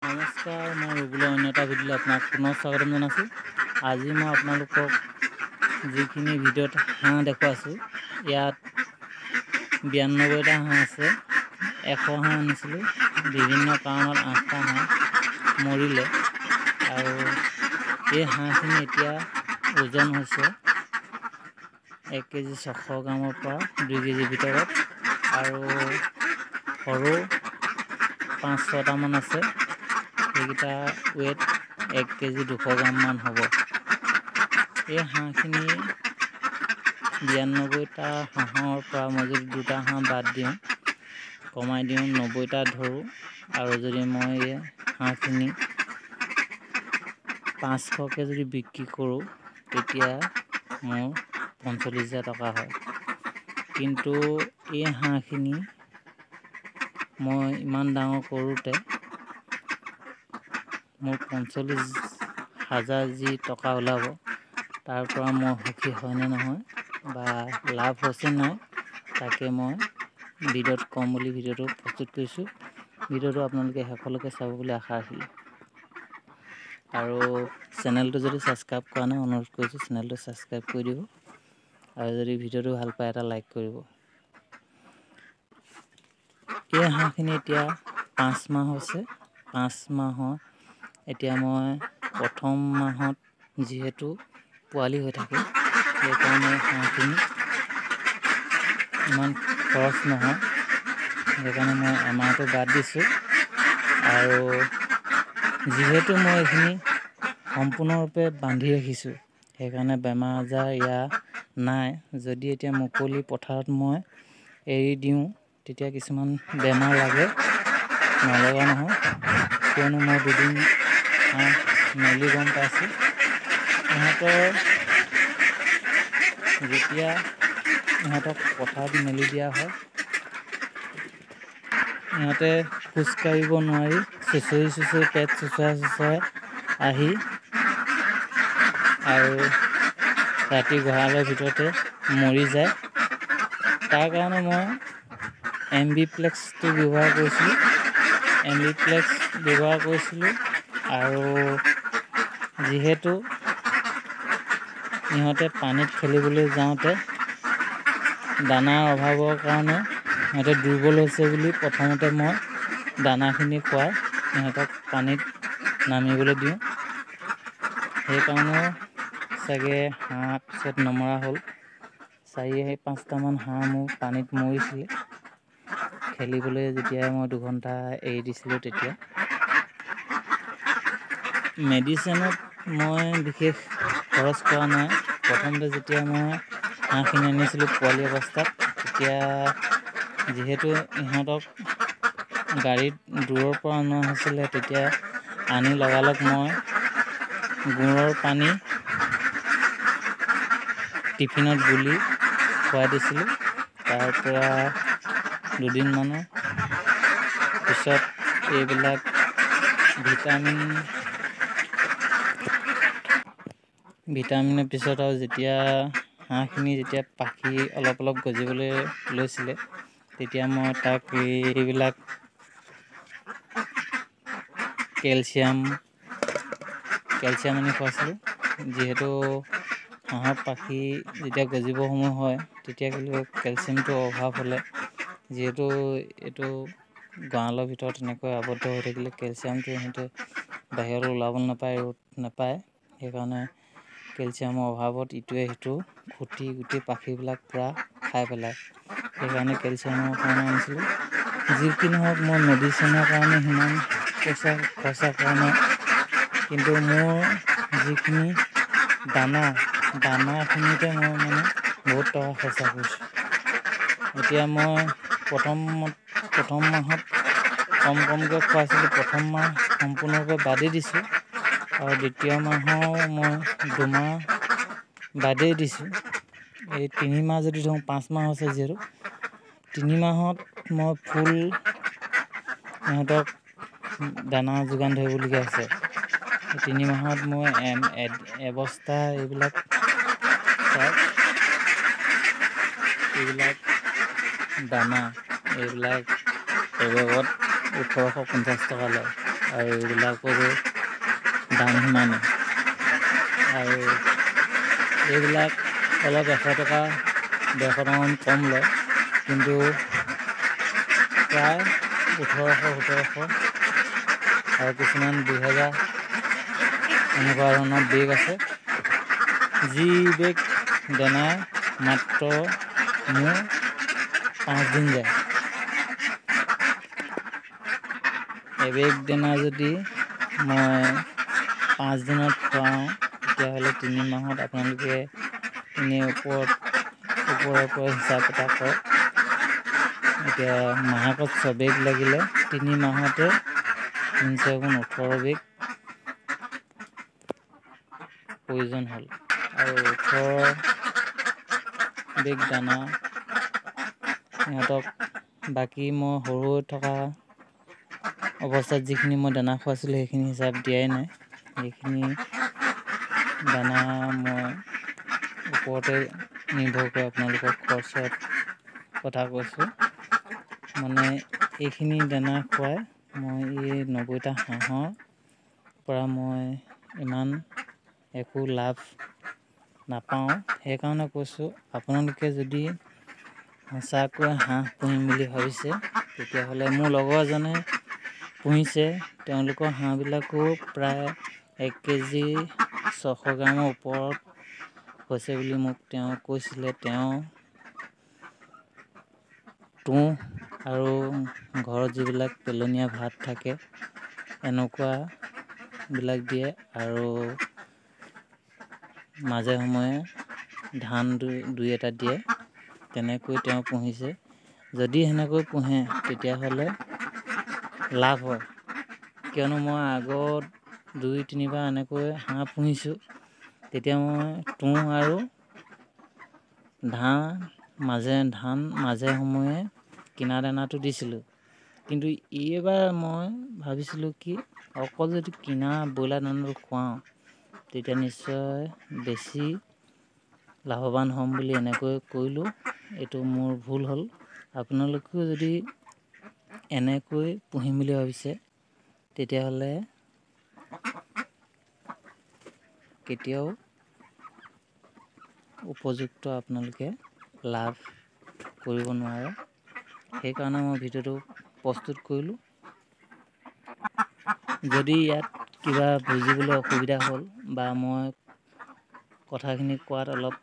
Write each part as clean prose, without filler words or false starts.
নমস্কাৰ, মই ৰুবুলৰ অন্য এটা ভিডিঅ'লৈ আপোনাক পুনৰ স্বাগতম জনাইছোঁ। আজি মই আপোনালোকক যিখিনি ভিডিঅ'ত হাঁহ দেখুৱাইছোঁ, ইয়াত 92টা হাঁহ আছে। 100 হাঁহ আনিছিলোঁ, বিভিন্ন কাৰণত 8টা হাঁহ মৰিলে আৰু এই হাঁহখিনি এতিয়া ওজন হৈছে 1 কেজি 600 গ্ৰামৰ পৰা 2 কেজিৰ ভিতৰত আৰু সৰু 5-6টামান আছে। সেইকেইটা ৱেট 1 কেজি 200 গ্ৰামমান হ'ব। এই হাঁহখিনি 92টা হাঁহৰ পৰা মই যদি 2টা হাঁহ বাদ দিওঁ, কমাই দিওঁ 90টা ধৰোঁ, আৰু যদি মই এই হাঁহখিনি 500কৈ যদি বিক্ৰী কৰোঁ, তেতিয়া মোৰ 45,000 টকা হয়। কিন্তু এই হাঁহখিনি মই ইমান ডাঙৰ কৰোঁতে মোৰ 45,000 যি টকা ওলাব, তাৰ পৰা মই সুখী হয়নে নহয় বা লাভ হৈছে নাই, তাকে মই ভিডিঅ'ত ক'ম বুলি ভিডিঅ'টো প্ৰস্তুত কৰিছোঁ। ভিডিঅ'টো আপোনালোকে শেষলৈকে চাব বুলি আশা ৰাখিলোঁ। আৰু চেনেলটো যদি ছাবস্ক্ৰাইব কৰা নাই, অনুৰোধ কৰিছোঁ চেনেলটো ছাবস্ক্ৰাইব কৰি দিব, আৰু যদি ভিডিঅ'টো ভাল পায় এটা লাইক কৰিব। এই হাঁহখিনি এতিয়া 5 মাহ হৈছে। 5 মাহৰ এতিয়া মই প্ৰথম মাহত যিহেতু পোৱালি হৈ থাকে, সেইকাৰণে হাঁহখিনি ইমান খৰচ নহয়, সেইকাৰণে মই এমাহটো বাদ দিছোঁ। আৰু যিহেতু মই এইখিনি সম্পূৰ্ণৰূপে বান্ধি ৰাখিছোঁ, সেইকাৰণে বেমাৰ আজাৰ ইয়াৰ নাই। যদি এতিয়া মুকলি পথাৰত মই এৰি দিওঁ, তেতিয়া কিছুমান বেমাৰ লাগে, নলগা নহয়, কিয়নো মই 2 দিন হাঁহ মেলি গম পাইছোঁ। যেতিয়া ইহঁতক পথাৰত মেলি দিয়া হয়, ইহঁতে খোজ কাঢ়িব নোৱাৰি চুঁচৰি পেট চুঁচৰাই আহি আৰু ৰাতি গঁৰালৰ ভিতৰতে মৰি যায়। তাৰ কাৰণে মই এমবিপ্লেক্সটো ব্যৱহাৰ কৰিছিলোঁ। আৰু যিহেতু ইহঁতে পানীত খেলিবলৈ যাওঁতে দানাৰ অভাৱৰ কাৰণে ইহঁতে দুৰ্বল হৈছে বুলি প্ৰথমতে মই দানাখিনি খুৱাই ইহঁতক পানীত নামিবলৈ দিওঁ। সেইকাৰণেও চাগে হাঁহ পিছত নমৰা হ'ল। 4-5টামান হাঁহ মোৰ পানীত মৰিছিলে, খেলিবলৈ যেতিয়া মই 2 ঘণ্টা এৰি দিছিলোঁ। তেতিয়া মেডিচিনত মই বিশেষ খৰচ কৰা নাই। প্ৰথমতে যেতিয়া মই হাঁহখিনি আনিছিলোঁ পোৱালি অৱস্থাত, তেতিয়া যিহেতু ইহঁতক গাড়ীত দূৰৰ পৰা অনা হৈছিলে, তেতিয়া আনি লগালগ মই গুড়ৰ পানী টিফিনত গুলি খুৱাই দিছিলোঁ। তাৰ পৰা 2 দিনমানৰ পিছত এইবিলাক ভিটামিনৰ পিছত আৰু যেতিয়া হাঁহখিনি পাখি অলপ গজিবলৈ লৈছিলে, তেতিয়া মই তাক এইবিলাক কেলছিয়াম আনি খুৱাইছিলোঁ। যিহেতু হাঁহৰ পাখি যেতিয়া গজিবৰ সময় হয়, তেতিয়া কেলছিয়ামটো অভাৱ হ'লে, যিহেতু এইটো গঁৰালৰ ভিতৰত এনেকৈ আবদ্ধ হৈ থাকিলে কেলছিয়ামটো সিহঁতে বাহিৰলৈ ওলাব নাপায়, ৰ'দ নাপায়। সেইকাৰণে কেলছিয়ামৰ অভাৱত ইটোৱে সিটো খুটি গোটেই পাখিবিলাক পূৰা খাই পেলায়। সেইকাৰণে কেলছিয়ামৰ কাৰণে আনিছিলোঁ। যি কি নহওক, মই মেডিচিনৰ কাৰণে সিমান পইচা খৰচা কৰা নাই, কিন্তু মোৰ যিখিনি দানাখিনিতে মই বহুত টকা খৰচা কৰিছোঁ। এতিয়া মই প্ৰথম মাহত কমকৈ খুৱাইছিলোঁ। প্ৰথম মাহ সম্পূৰ্ণৰূপে বাদেই দিছোঁ, আৰু দ্বিতীয় মাহৰ মই 2 মাহ বাদেই দিছোঁ। এই 3 মাহ যদি ধৰোঁ, 5 মাহ হৈছে যিহেতু, 3 মাহত মই ফুল ইহঁতক দানা যোগান ধৰিবলগীয়া হৈছে। 3 মাহত মই এবস্তা এইবিলাক দানা, এইবিলাক এবেগত 1850 টকা লয়। আৰু এইবিলাকৰো দাম সিমানে। আৰু এইবিলাক অলপ 100 টকা 150 টকামান কম লয়, কিন্তু প্ৰায় 1800-1700 আৰু কিছুমান 2000 এনেকুৱা ধৰণৰ বেগ আছে। যি বেগ দানা মাত্ৰ মোৰ 5 দিন যায়। এবেগ দানা যদি মই 5 দিনত খুৱাওঁ, তেতিয়াহ'লে 3 মাহত আপোনালোকে এনেই ওপৰৰ হিচাপ এটা কৰক। এতিয়া মাহেকত 6 বেগ লাগিলে 3 মাহতে 3 × 18 বেগ প্ৰয়োজন হ'ল। আৰু 18 বেগ দানা সিহঁতক বাকী মই সৰু হৈ থকা অৱস্থাত যিখিনি মই দানা খুৱাইছিলোঁ সেইখিনি হিচাপ দিয়াই নাই। সেইখিনি দানা মই ওপৰতে নিৰ্ভৰ কৰি আপোনালোকক খৰচত কথা কৈছোঁ। মানে এইখিনি দানা খুৱাই মই এই 90টা হাঁহৰ পৰা মই ইমান একো লাভ নাপাওঁ। সেইকাৰণে কৈছোঁ, আপোনালোকে যদি সঁচাকৈ হাঁহ পুহিম বুলি ভাবিছে, তেতিয়াহ'লে মোৰ লগৰ এজনে পুহিছে। তেওঁলোকৰ হাঁহবিলাকো প্ৰায় 1 কেজি 600 গ্ৰামৰ ওপৰত হৈছে বুলি মোক তেওঁ কৈছিলে। তেওঁ তুঁহ আৰু ঘৰত যিবিলাক পেলনীয়া ভাত থাকে এনেকুৱাবিলাক দিয়ে, আৰু মাজে সময়ে ধান দুই এটা দিয়ে। তেনেকৈ তেওঁ পুহিছে। যদি সেনেকৈ পুহে তেতিয়াহ'লে লাভ হয়, কিয়নো মই আগত 2-3 বাৰ এনেকৈ হাঁহ পুহিছোঁ। তেতিয়া মই তুঁহ আৰু ধান মাজে সময়ে কিনা দানাটো দিছিলোঁ। কিন্তু এইবাৰ মই ভাবিছিলোঁ কি, অকল যদি কিনা ব্ৰইলাৰ দানাটো খুৱাওঁ তেতিয়া নিশ্চয় বেছি লাভৱান হ'ম বুলি এনেকৈ কৰিলোঁ। এইটো মোৰ ভুল হ'ল। আপোনালোকেও যদি এনেকৈ পুহিম বুলি ভাবিছে, তেতিয়াহ'লে কেতিয়াও উপযুক্ত আপোনালোকে লাভ কৰিব নোৱাৰে। সেইকাৰণে মই ভিডিঅ'টো প্ৰস্তুত কৰিলোঁ। যদি ইয়াত কিবা বুজিবলৈ অসুবিধা হ'ল বা মই কথাখিনি কোৱাত অলপ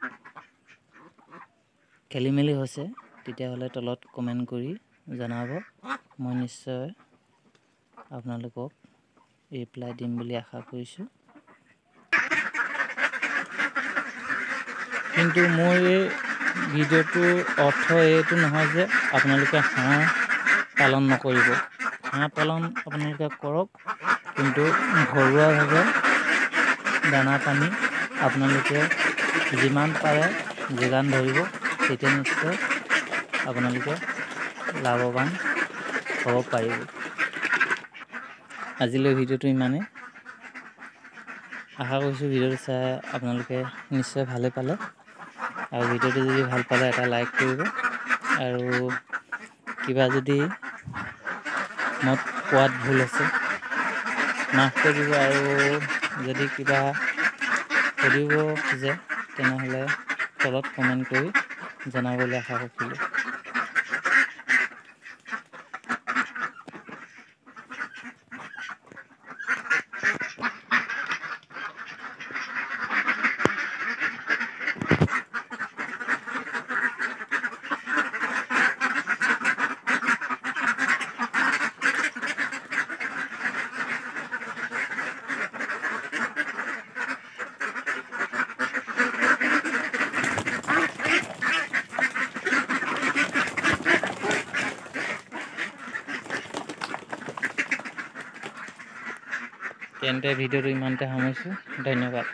খেলি মেলি হৈছে, তেতিয়াহ'লে তলত কমেণ্ট কৰি জনাব। মই নিশ্চয় আপোনালোকক ৰিপ্লাই দিম বুলি আশা কৰিছোঁ। কিন্তু মোৰ এই ভিডিঅ'টোৰ অৰ্থ এইটো নহয় যে আপোনালোকে হাঁহ পালন নকৰিব। হাঁহ পালন আপোনালোকে কৰক, কিন্তু ঘৰুৱাভাৱে দানা পানী আপোনালোকে যিমান পাৰে যোগান ধৰিব। তেতিয়া নিশ্চয় আপোনালোকে লাভৱান হ'ব পাৰিব। আজিলৈ ভিডিঅ'টো ইমানেই। আশা কৰিছোঁ ভিডিঅ'টো চাই আপোনালোকে নিশ্চয় ভালে পালে। আৰু ভিডিঅ'টো যদি ভাল পালে এটা লাইক কৰিব, আৰু কিবা যদি মই কোৱাত ভুল আছে মাফ কৰিব। আৰু যদি কিবা সুধিব খোজে তেনেহ'লে তলত কমেণ্ট কৰি জনাবলৈ আশা ৰাখিলোঁ। তেন্তে ভিডিঅ'টো ইমানতে সামৰিছোঁ। ধন্যবাদ।